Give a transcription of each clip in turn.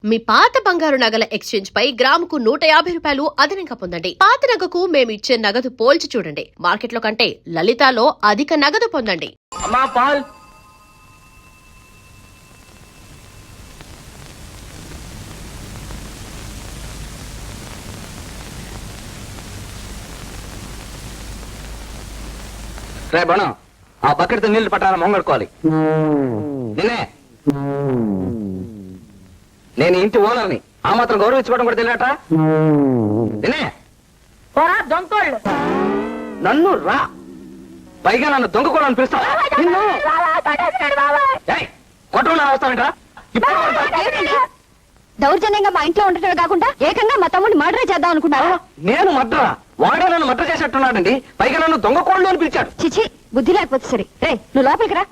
మీ పాత బంగారు నగల ఎక్స్చేంజ్ పై గ్రాముకు 150 రూపాయలు అదనంగా పొందండి. పాత నగకు మేము ఇచ్చే నగదు పోల్చి చూడండి. మార్కెట్లో కంటే లలితాలో అధిక నగదు పొందండి. అమ్మా పాల్. రే బణం, ఆ బకెట్తో నీళ్లు పట్టాల మొంగడుకోవాలి. నిన్నే నేను ఇంటి ఓనర్ని, ఆ మాత్రం గౌరవించుకోవడం కూడా తెలియట. నిన్నే నన్ను రా, పైగా నన్ను దొంగకోవాలని పిలుస్తావా? కొట్టకుండా వస్తావేంట్రా? దౌర్జన్యంగా మా ఇంట్లో ఉండటమే కాకుండా ఏకంగా మా తమ్ముడిని మర్డర్ చేద్దాం అనుకున్నారా? నేను మర్డరా? వాడే నన్ను మర్డర్ చేసేట్టున్నాడండి. పైగా నన్ను దొంగకోళ్ళు అని పిలిచాడు. చిచి, బుద్ధి లేకపోతే సరే. రే, నువ్వు లోపలికి రా.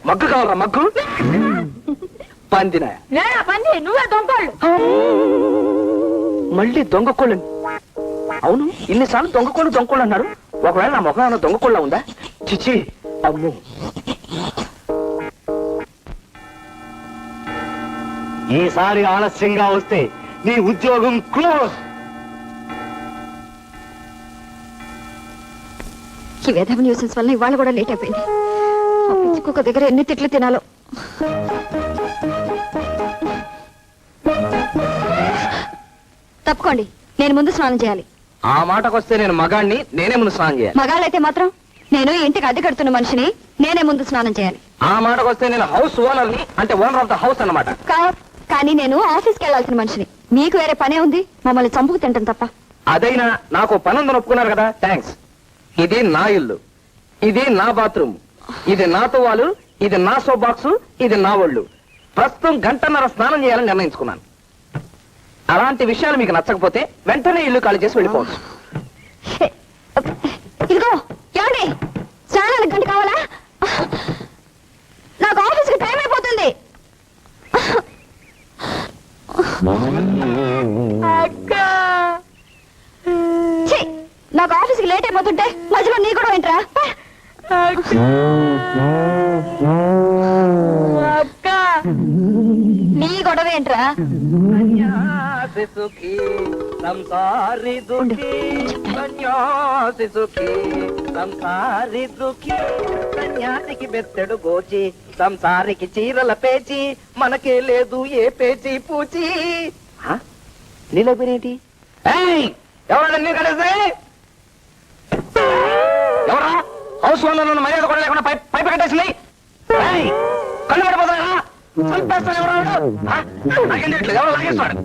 మగ్గు కావాలరా? మగ్గు పందిన నువ్వే దొంగకోళ్ళు. మళ్ళీ దొంగకోళ్ళు. అవును, ఇన్నిసార్లు దొంగకోళ్ళు అన్నారు. ఒకవేళ నా ముఖం ఏమైనా దొంగకోళ్ళ ఉందా? చిచి, అమ్ము. ఈసారి ఆలస్యంగా వస్తే నీ ఉద్యోగం క్లోజ్. ఈ వేధవ న్యూసెన్స్ వల్ల ఇవాళ కూడా లేట్ అయిపోయింది. కుక్క దగ్గర ఎన్ని తిట్లు తినాలో. తప్పుకోండి, నేను ముందు స్నానం చేయాలి. ఆ మాటకొస్తే నేను మగాణ్ణి, నేనే ముందు స్నానం చేయాలి. మగాళ్ళైతే మాత్రం నేను ఇంటికి అద్దె కడుతున్న మనిషిని, నేనే ముందు స్నానం చేయాలి. ఆ మాటకొస్తే నేను హౌస్ ఓనర్ని, అంటే ఓనర్ ఆఫ్ ద హౌస్ అన్నమాట. కానీ నేను ఆఫీస్కి వెళ్లాల్సిన మనిషిని. మీకు వేరే పనే ఉంది, మమ్మల్ని చంపుకు తింటాం తప్ప. అదైనా నాకు పని ఉందని ఒప్పుకున్నారు కదా, థ్యాంక్స్. ఇది నా ఇల్లు, ఇది నా బాత్రూమ్, ఇది నా తువ్వాలు, ఇది నా సోప్ బాక్స్, ఇది నా ఒళ్ళు. ప్రస్తుతం గంటన్నర స్నానం చేయాలని నిర్ణయించుకున్నాను. అలాంటి విషయాలు మీకు నచ్చకపోతే వెంటనే ఇల్లు ఖాళీ చేసి వెళ్ళిపోవచ్చు. ఇదిగో ఏమండి, స్నానానికి గంట కావాలా? నాకు ఆఫీస్కి టైం అయిపోతుంది. నాకు ఆఫీస్కి లేట్ అయిపోతుంటే మధ్యలో నీ కూడా ఏంట్రా? నీ గొడవ ఏంట్రా? సంసారి దుఃఖి సన్యాసి సుఖి, సంసారి దుఃఖి సన్యాసికి బెత్తెడు గోచి, సంసారికి చీరల పేచి, మనకే లేదు ఏ పేచి పూచి. నీలో పేరేంటి? ఎవరా నీ కడేస్తే? ఎవరా హౌస్ ఓనర్ మర్యాద కూడా లేకుండా పైపు కట్టేసింది? కళ్ళు పడిపోతాయా? చంపేస్తాను. ఎవరు నాకేం చేయట్లేదు, ఎవరు లాగేస్తాడు?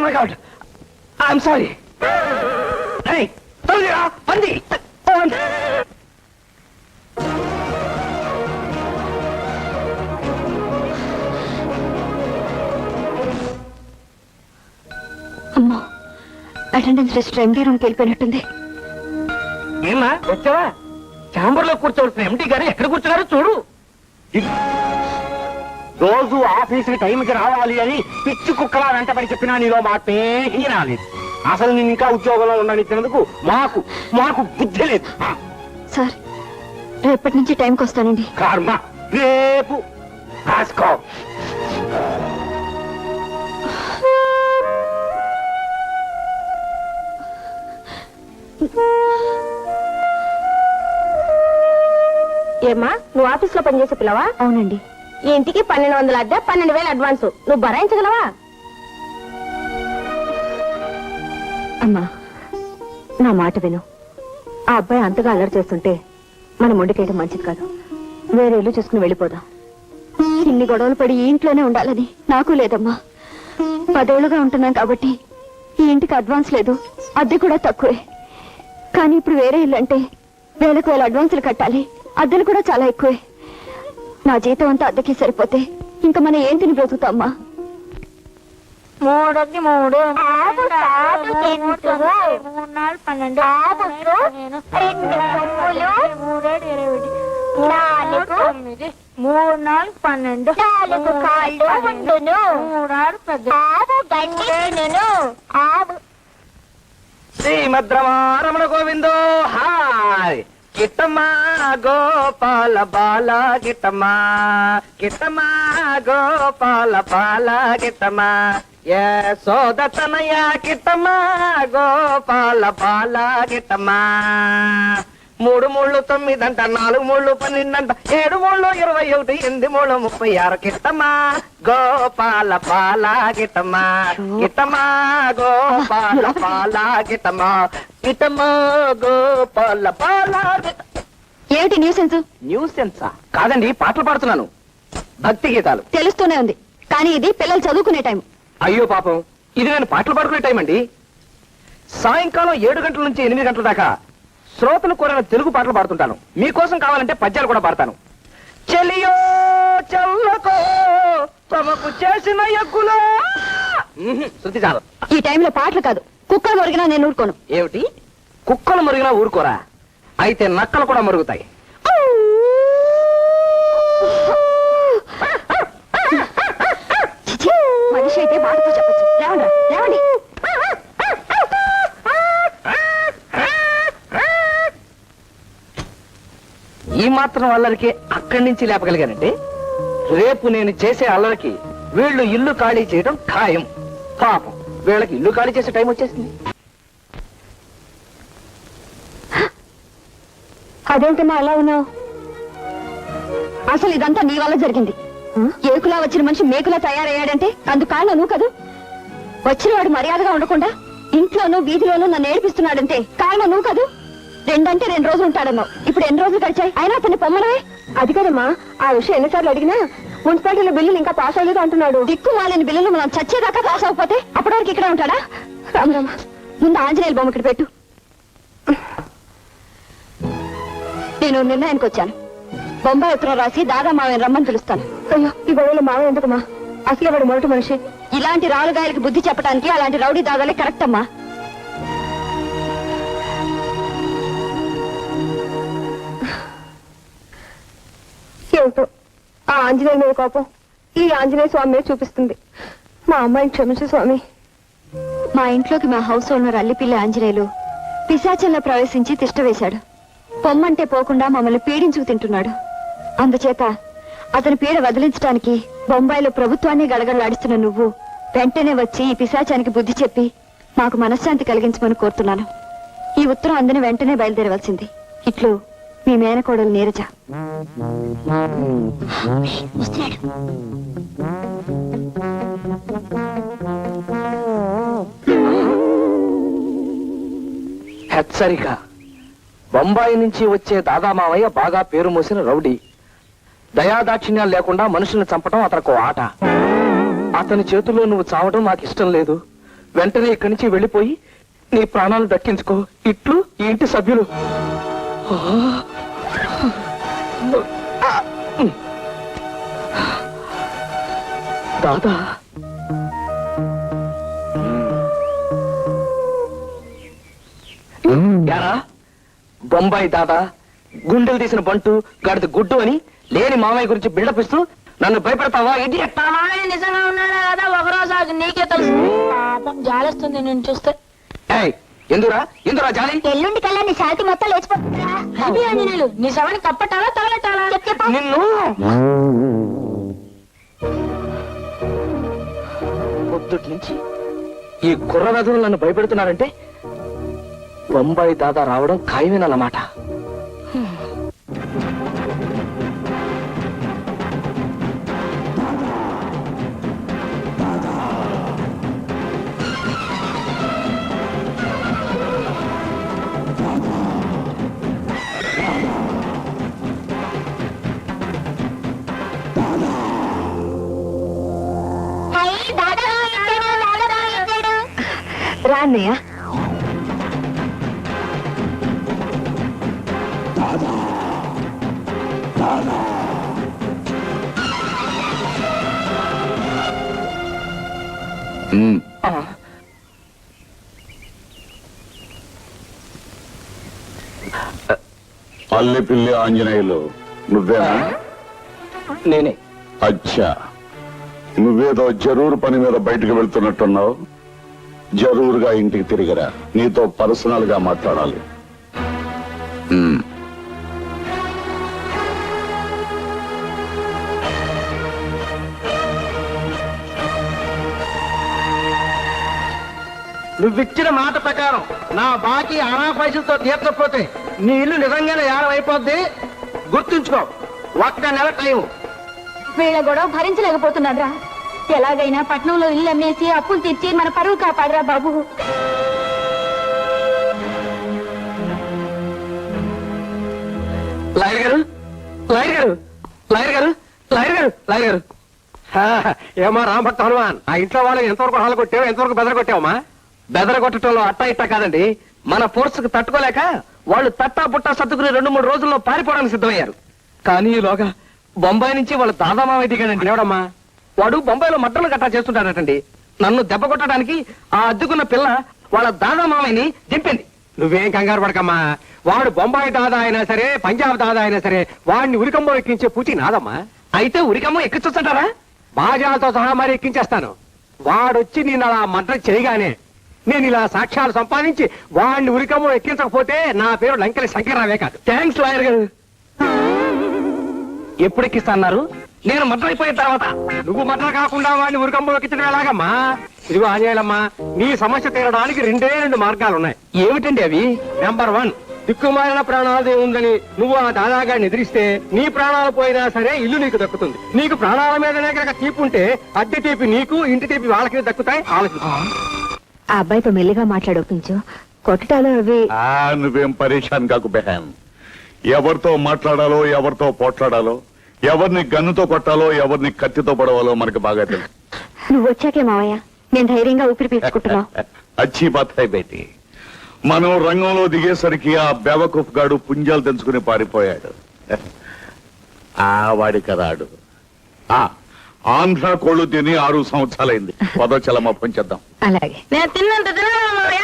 My god, I'm sorry. పంది అమ్మా, అటెండెన్స్ లిస్ట్ ఎండీ రూమ్కి వెళ్ళిపోయినట్టుంది. ఏమా వచ్చావా? ఛాంబర్ లో కూర్చోవలసిన ఎండీ గారు ఎక్కడ కూర్చున్నారో చూడు. రోజు ఆఫీసుకి టైంకి రావాలి అని పిచ్చి కుక్కలా వెంటబడి చెప్పినా నీలో మార్పేమీ రాలేదు. అసలు నేను ఇంకా ఉద్యోగంలో ఉండనిచ్చినందుకు మాకు బుద్ధి లేదు. సార్, రేపటి నుంచి టైంకి వస్తానండి. కర్మ, రేపు రాసుకో. ఏమ్మా, నువ్వు ఆఫీస్ లో పనిచేసే పిల్లవా? అవునండి. ఈ ఇంటికి 1200 అద్దె, 12,000 అడ్వాన్స్. నువ్వు భరాయించగలవా? అమ్మా, నా మాట విను. ఆ అబ్బాయి అంతగా అల్లరి చేస్తుంటే మనం వండుకేయడం మంచిది కాదు. వేరే ఇల్లు చూసుకుని వెళ్ళిపోదాం. ఇన్ని గొడవలు పడి ఈ ఇంట్లోనే ఉండాలని నాకు లేదమ్మా. 10 ఏళ్లుగా ఉంటున్నాం కాబట్టి ఈ ఇంటికి అడ్వాన్స్ లేదు, అద్దె కూడా తక్కువే. కానీ ఇప్పుడు వేరే ఇల్లు అంటే వేలకు వేల అడ్వాన్సులు కట్టాలి, అద్దెలు కూడా చాలా ఎక్కువే. నా జీతం అంతా అద్దెకి సరిపోతే ఇంకా మనం ఏం తిని బ్రతుకుతామ్మా? 3 3 3 4 12 శ్రీమద్రమారమణ గోవిందో. హాయ్, గిట్టమ్మా గోపాల బాల గిట్టమ్మా గిట్టమ్మా గోపాల బాల గిట్టమ్మా ఏ సోదతనయ గిట్టమ్మా గోపాల బాల గిట్టమ్మా 3 3 9 అంట 4 3 12 అంట 7 3 21 8 3 36 గిట్టమ్మా గోపాల బాల గిట్టమ్మా గిట్టమ్మా గోపాల బాల గిట్టమ్మా గిట్టమ్మా గోపాల బాల ఏమిటి న్యూసెన్స్? న్యూసెన్సా? కాదండి, పాటలు పాడుతున్నాను, భక్తి గీతాలు. తెలుస్తూనే ఉంది, కానీ ఇది పిల్లలు చదువుకునే టైం. అయ్యో పాపం, ఇది నేను పాటలు పాడుకునే టైం అండి. సాయంకాలం 7 గంటల నుంచి 8 గంటల దాకా శ్రోతలు కోరిన తెలుగు పాటలు పాడుతుంటాను. మీకోసం కావాలంటే పద్యాలు కూడా పాడతాను. చెలియో చల్లకో తమకు చేసిన ఎగ్గులో. శృతి చాలు. ఈ టైంలో పాటలు కాదు, కుక్కలు మొరిగినా నేను ఊరుకోను. ఏమిటి, కుక్కలు మరిగినా ఊరుకోరా? అయితే నక్కలు కూడా మరుగుతాయి. మనిషి అయితే బాధతో చెప్పచ్చు. లేవండి. ఈ మాత్రం అల్లరికి అక్కడి నుంచి లేపగలిగానంటే రేపు నేను చేసే అల్లరికి వీళ్ళు ఇల్లు ఖాళీ చేయడం ఖాయం. పాపం, వీళ్ళకి ఇల్లు ఖాళీ చేసే టైం వచ్చేసింది. అదేంటమ్మా అలా ఉన్నావు? అసలు ఇదంతా నీ వల్ల జరిగింది. ఏకులా వచ్చిన మనిషి మేకులా తయారయ్యాడంటే అందుకు కారణం నువ్వు కదూ. వచ్చిన వాడు మర్యాదగా ఉండకుండా ఇంట్లోనూ వీధిలోనూ నన్ను ఏడిపిస్తున్నాడంటే కారణం నువ్వు కదూ. 2 అంటే 2 రోజులు ఉంటాడన్నావు, ఇప్పుడు ఎన్ని రోజులు గడిచాయి? అయినా అతన్ని పొమ్మలవే. అది కదమ్మా, ఆ విషయం ఎన్నిసార్లు అడిగినా మున్సిపాలిటీలో బిల్లులు ఇంకా పాస్ అవ్వలేదు అంటున్నాడు. దిక్కు మాలిన బిల్లులు మనం చచ్చేదాకా పాస్ అవ్వకపోతే అప్పటి వరకు ఇక్కడ ఉంటాడా? రామరామ, ముందు ఆంజనేయుల బొమ్మ ఇక్కడ పెట్టు. నేను నిర్ణయానికి వచ్చాను. బొంబాయి ఉత్తరం రాసి దాదా మావయ్య రమ్మని పిలుస్తాను. అయ్యో, ఈ గొడవలో మావయ్య ఎందుకమ్మా? అసలే వాడు మొదటి మనిషి. ఇలాంటి రాలుగాయలకి బుద్ధి చెప్పడానికి అలాంటి రౌడీ దాదాలే కరెక్ట్ అమ్మా. ఏమిటో ఆ ఆంజనేయ మీద కోపం ఈ ఆంజనేయ స్వామి మీద చూపిస్తుంది. మా అమ్మాయిని క్షమించు స్వామి. మా ఇంట్లోకి మా హౌస్ ఓనర్ అల్లిపిల్లి ఆంజనేయులు పిశాచంలో ప్రవేశించి తిష్ట వేశాడు. పొమ్మంటే పోకుండా మమ్మల్ని పీడించుకు తింటున్నాడు. అందుచేత అతని పీడ వదిలించడానికి బొంబాయిలో ప్రభుత్వాన్ని గడగడలాడిస్తున్న నువ్వు వెంటనే వచ్చి ఈ పిశాచానికి బుద్ధి చెప్పి మాకు మనశ్శాంతి కలిగించమని కోరుతున్నాను. ఈ ఉత్తరం అందని వెంటనే బయలుదేరవలసింది. ఇట్లు మీ మేనకోడలు నీరజ. హెచ్చరిక. బొంబాయి నుంచి వచ్చే దాదా మావయ్య బాగా పేరు మోసిన రౌడీ. దయాదాక్షిణ్యాలు లేకుండా మనుషుల్ని చంపటం అతనికి ఆట. అతని చేతుల్లో నువ్వు చావడం నాకు ఇష్టం లేదు. వెంటనే ఇక్కడి నుంచి వెళ్ళిపోయి నీ ప్రాణాలు దక్కించుకో. ఇట్లు ఈ ఇంటి సభ్యులు. దాదా, యారా బొంబాయి దాదా గుండెలు తీసిన బంటు గడిది గుడ్డు అని లేని మామయ్య గురించి బిల్డప్ ఇస్తూ నన్ను భయపెడతావా? ఇది నిజంగా ఉన్నాడా కదా, ఒకరోజు ఆగి నీకే తెలుసు. పాపం జాలేస్తుంది నేను చూస్తే. ఎందురా జాలి? ఎల్లుండి కల్లా నీ శాంతి మొత్తం లేచిపోతుందా? అది ఆంజనేయులు, నీ శవాన్ని కప్పటాలా తగలటాలా? నిన్ను పొద్దుటి నుంచి ఈ కుర్ర వెధవులు నన్ను భయపెడుతున్నారంటే బొంబాయి దాదా రావడం ఖాయమేనన్నమాట. రా అన్నయ్య. అల్లిపిల్లి ఆంజనేయులు నువ్వేనా? నేనే. అచ్చా, నువ్వేదో జరూరు పని మీద బయటకు వెళ్తున్నట్టున్నావు. జరూరుగా ఇంటికి తిరిగిరా, నీతో పర్సనల్ గా మాట్లాడాలి. నువ్విచ్చిన మాట ప్రకారం నా బాకీ అనా పైసలతో తీర్చకపోతే నీ ఇల్లు నిజంగానే ఏడం అయిపోద్ది. గుర్తుంచుకో, ఒక్క నెల టైం. వీళ్ళ గొడవ భరించలేకపోతున్నాడ్రా. ఎలాగైనా పట్నంలో ఇల్లు అమ్మేసి అప్పులు తీర్చి మన పరువు కాపాడరా బాబు. లాయర్ గారు, లాయర్ గారు, లాయర్ గారు, లాయర్ గారు, లాయర్ గారు. ఏమా రామభక్త హనుమాన్, ఆ ఇంట్లో వాళ్ళు ఎంతవరకు హాలు కొట్టావు, ఎంతవరకు బెదర కొట్టావమ్మా? బెదర కొట్టడంలో అట్టా ఇట్టా కాదండి, మన ఫోర్స్కి తట్టుకోలేక వాళ్ళు తట్టా పుట్టా సర్దుకుని 2-3 రోజుల్లో పారిపోవడానికి సిద్ధమయ్యారు. కానీ ఈలోగా బొంబాయి నుంచి వాళ్ళ దాదామావై దిగాడండి. ఎవడమ్మా వాడు? బొంబాయిలో మట్టలు గట్టా చేస్తుంటాడటండి. నన్ను దెబ్బ కొట్టడానికి ఆ అద్దుకున్న పిల్ల వాళ్ళ దాదామావైని దింపింది. నువ్వేం కంగారు పడకమ్మా, వాడు బొంబాయి దాదా అయినా సరే, పంజాబ్ దాదా అయినా సరే, వాడిని ఉరికమ్మో ఎక్కించే పూచి నాదమ్మా. అయితే ఉరికమ్మో ఎక్కించొచ్చుంటారా? బాజాలతో సహా మరి ఎక్కించేస్తాను. వాడొచ్చి నేను అలా మంట చేయగానే నేను ఇలా సాక్ష్యాలు సంపాదించి వాడిని ఉరికమ్మో ఎక్కించకపోతే నా పేరు లంకెల శంకర్రావే కాదు. థ్యాంక్స్ లాయర్ గారు. ఎప్పుడు ఎక్కిస్తాన్నారు? నేను మర్డర్ అయిపోయిన తర్వాత. నువ్వు మర్డర్ కాకుండా వాడిని ఉరికమ్మో ఎక్కించడం ఎలాగమ్మా? ఇదిగో ఆంజనేయులమ్మా, నీ సమస్య తీరడానికి 2 మార్గాలు ఉన్నాయి. ఏమిటండి అవి? నెంబర్ 1, దిక్కుమాలిన ప్రాణాలదే ఉందని నువ్వు ఆ దాదాగాడిని ఎదిరిస్తే నీ ప్రాణాలు పోయినా సరే ఇల్లు నీకు దక్కుతుంది. నీకు ప్రాణాల మీదనే కనుక తీపి ఉంటే అద్దె తీపి నీకు, ఇంటి తీపి వాళ్ళకి దక్కుతాయి. ఆలోచించు. ఆ అబ్బాయితో మెల్లిగా మాట్లాడొప్పించు. కొట్టడాలు అవి. నువ్వేం పరేషాన్ కాకు బెహాన్. ఎవరితో మాట్లాడాలో, ఎవరితో పోట్లాడాలో, ఎవరిని గన్నుతో కొట్టాలో, ఎవరిని కత్తితో పడవాలో మనకు బాగా తెలుసు. నువ్వు వచ్చాకే మావయ్య నేను ధైర్యంగా ఊపిరి పీల్చుకుంటున్నావు. అచ్చి బాత్ హై బేటీ. మనం రంగంలో దిగేసరికి ఆ బెవకుఫ్ గాడు పుంజాలు తెంచుకుని పారిపోయాడు. వాడి కదాడు. ఆంధ్ర కోళ్ళు తిని 6 సంవత్సరాలైంది. పదోచలమ్మ పంచేద్దాం. అలాగే. నేను తిన్నంత తిన్నాను మావయ్య.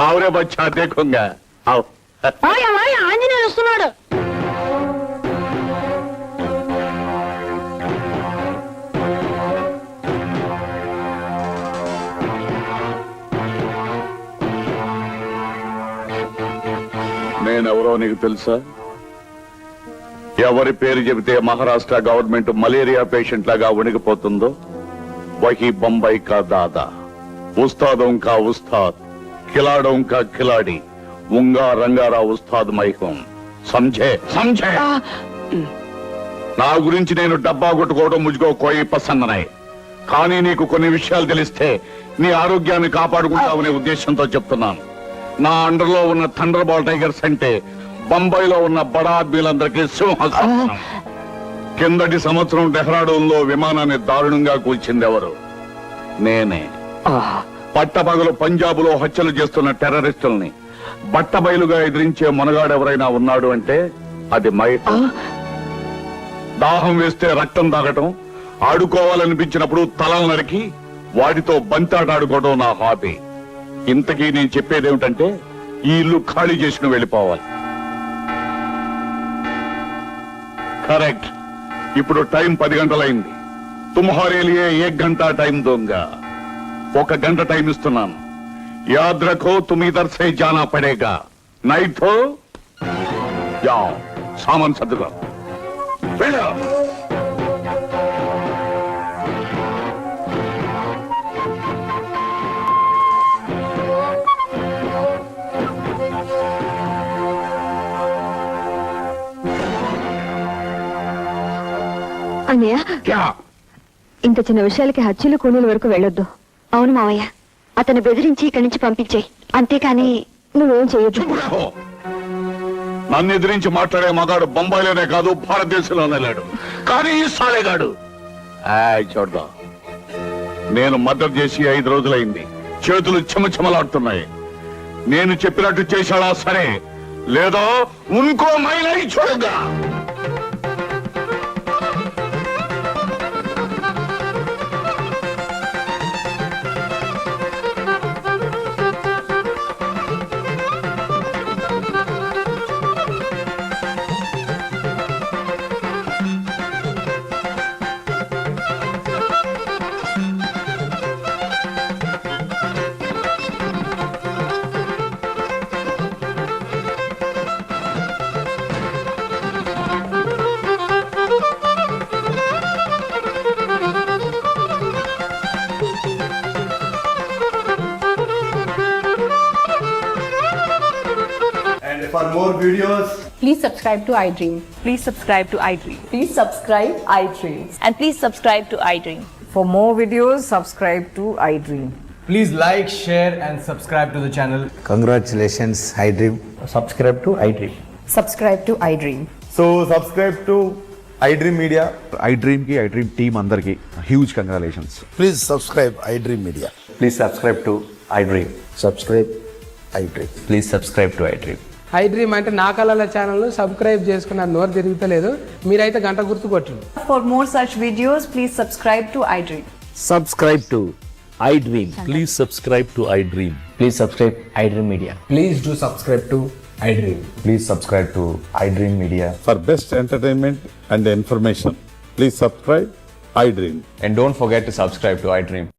ఆవురే బచ్చా దేఖంగా. మావయ్య, మావయ్య, ఆంజనేయులు వస్తున్నాడు. నేనెవరో నీకు తెలుసా? ఎవరి పేరు చెబితే మహారాష్ట్ర గవర్నమెంట్ మలేరియా పేషెంట్ లాగా వణికిపోతుందో వహీ బొంబాయి కా దాదా, ఉస్తాదం కా ఉస్తాద్, ఖిలాడం కా ఖిలాడి, ఉంగా రంగారా ఉస్తాద్ మైహం. సంజే సంజే. నా గురించి నేను డబ్బా కొట్టుకోవడం ముజుగో కోయి పసందనాయి. కానీ నీకు కొన్ని విషయాలు తెలిస్తే నీ ఆరోగ్యాన్ని కాపాడుకుంటావనే ఉద్దేశంతో చెప్తున్నాను. నా అండర్లో ఉన్న థండర్ బాల్ టైగర్స్ అంటే బొంబాయిలో ఉన్న బడా ఆద్మీలందరికీ సింహాసనం. కిందటి సంవత్సరం డెహ్రాడూన్లో విమానాన్ని దారుణంగా కూల్చింది ఎవరు? నేనే. పట్టపగలు పంజాబులో హత్యలు చేస్తున్న టెర్రరిస్టుల్ని బట్టబయలుగా ఎదిరించే మొనగాడెవరైనా ఉన్నాడు అంటే అది మైహం. దాహం వేస్తే రక్తం తాగటం, ఆడుకోవాలనిపించినప్పుడు తలలు నరికి వాటితో బంతాట ఆడుకోవడం నా హాబీ. ఇంతకీ నేను చెప్పేదేమిటంటే ఈ ఇల్లు ఖాళీ చేసిన వెళ్ళిపోవాలి. కరెక్ట్. ఇప్పుడు టైం 10 గంటలైంది. తుమ్హారే లియే 1 గంట టైం దోంగా. 1 గంట టైం ఇస్తున్నాను. యాద్ రఖో తుమ్ ఇధర్ సే జానా పడేగా. నైట్ తో జాओ, సామాన్ సర్దుకో. వెళ్ళు. అన్నయ్య, క్యా? ఇంత చిన్న విషయాలకి హత్యలు కూలీల వరకు వెళ్ళొద్దు. అవును మావయ్య, అతను బెదిరించి ఇక్కడి నుంచి పంపించేయి. అంతేకాని నువ్వేం చేయొద్దు. నన్ను ఎదిరించి మాట్లాడే మగాడు బొంబాయిలోనే కాదు భారతదేశంలోనే లేడు. కానీ ఈ సాలేగాడు చూద్దాం. నేను మర్డర్ చేసి 5 రోజులైంది. చేతులు చెమచెమలాడుతున్నాయి. నేను చెప్పినట్టు చేశాడా సరే, లేదా ఇంకో మైలై చూడగా. For more videos, Please subscribe to iDream. Please subscribe to iDream. Please subscribe iDream. And please subscribe to iDream. For more videos, subscribe to iDream. please like, share, and subscribe to the channel. Congratulations, iDream. Subscribe to iDream. Subscribe to iDream. So, subscribe to iDream Media. iDream की iDream team अंदर की huge congratulations. Please subscribe iDream Media. Please subscribe to iDream. Subscribe iDream. Please subscribe to iDream. I dream అంటే నా కళల channel subscribe చేసుకున్న నోరు తిరుగుతలేదు మీరైతే గంట గుర్తు కొట్టండి. For more such videos, please subscribe to iDream. Subscribe to iDream. Please subscribe to iDream. Please subscribe iDream Media. Please do subscribe to iDream. Please subscribe to iDream Media. For best entertainment and information, please subscribe iDream. And don't forget to subscribe to iDream.